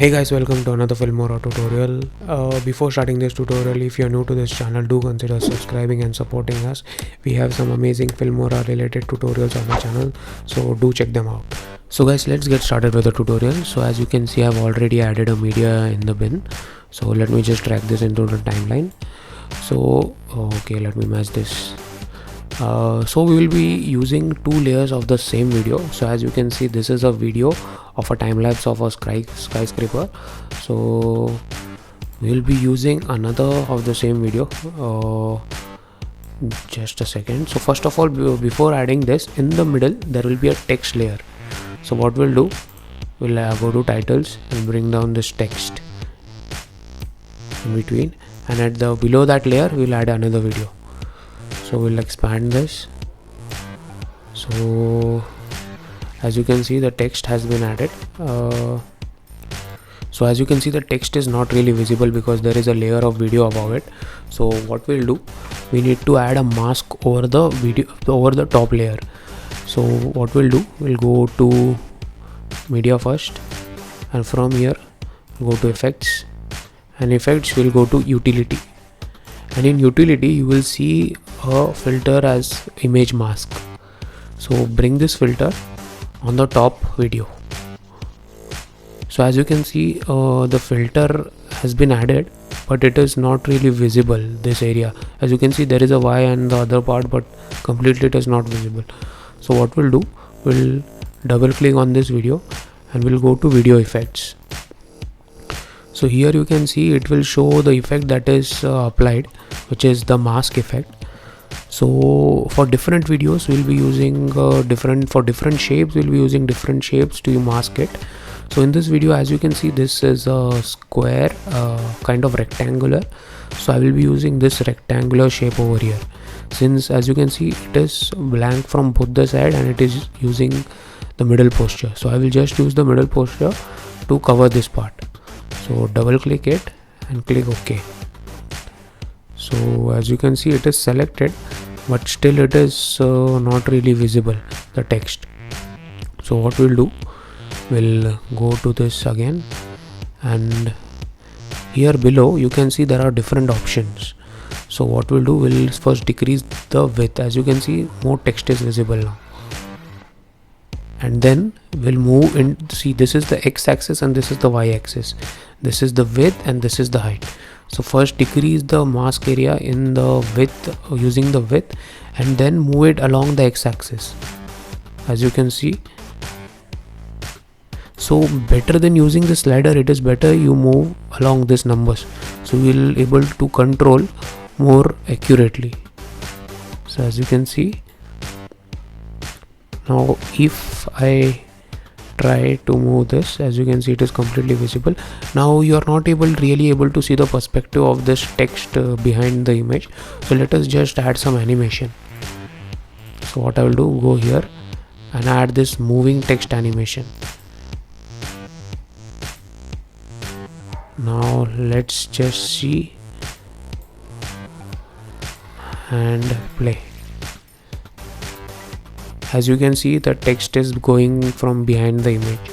Hey guys, welcome to another Filmora tutorial. Before starting this tutorial, if you're new to this channel, do consider subscribing and supporting us. We have some amazing Filmora related tutorials on our channel, so do check them out. So guys, let's get started with the tutorial. So as you can see, I've already added a media in the bin. So let me just drag this into the timeline. So okay, let me match this. So we will be using two layers of the same video. So as you can see, this is a video of a time lapse of a skyscraper. So we will be using another of the same video. Just a second. So first of all, before adding this, in the middle there will be a text layer. So what we'll do, we'll go to titles and bring down this text in between, and at the below that layer we'll add another video. So we'll expand this. So as you can see, the text has been added. So as you can see, the text is not really visible because there is a layer of video above it. So what we'll do, we need to add a mask over the video, over the top layer. So what we'll do, we'll go to media first, and from here go to effects, and effects will go to utility, and in utility you will see a filter as image mask. So bring this filter on the top video. So as you can see, the filter has been added, but it is not really visible, this area. As you can see, there is a Y and the other part, but completely it is not visible. So what we'll do, we'll double click on this video and we'll go to video effects. So here you can see it will show the effect that is applied, which is the mask effect. So for different videos we'll be using different shapes, we'll be using different shapes to mask it. So in this video, as you can see, this is a square, kind of rectangular. So I will be using this rectangular shape over here, since as you can see it is blank from both the side and it is using the middle posture. So I will just use the middle posture to cover this part. So double click it and click OK. So as you can see, it is selected, but still it is not really visible, the text. So what we'll do, we'll go to this again, and here below you can see there are different options. So what we'll do, we'll first decrease the width. As you can see, more text is visible now, and then we'll move in. See, this is the x-axis and this is the y-axis. This is the width and this is the height. So first decrease the mask area in the width using the width, and then move it along the x-axis, as you can see. So better than using the slider, it is better you move along these numbers, so we will able to control more accurately. So as you can see, now if I try to move this, as you can see, it is completely visible. Now you are not really able to see the perspective of this text behind the image. So let us just add some animation. So what I will do, go here and add this moving text animation. Now let's just see and play. As you can see, the text is going from behind the image.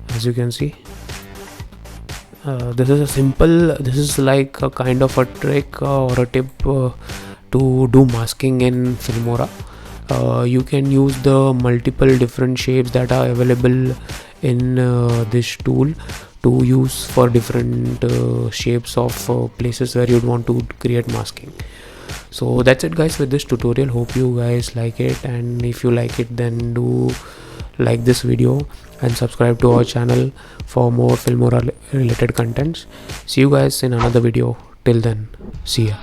As you can see, this is like a kind of a trick or a tip to do masking in Filmora. You can use the multiple different shapes that are available in this tool to use for different shapes of places where you'd want to create masking. So that's it guys with this tutorial. Hope you guys like it, and if you like it, then do like this video and subscribe to our channel for more Filmora related contents. See you guys in another video. Till then, see ya.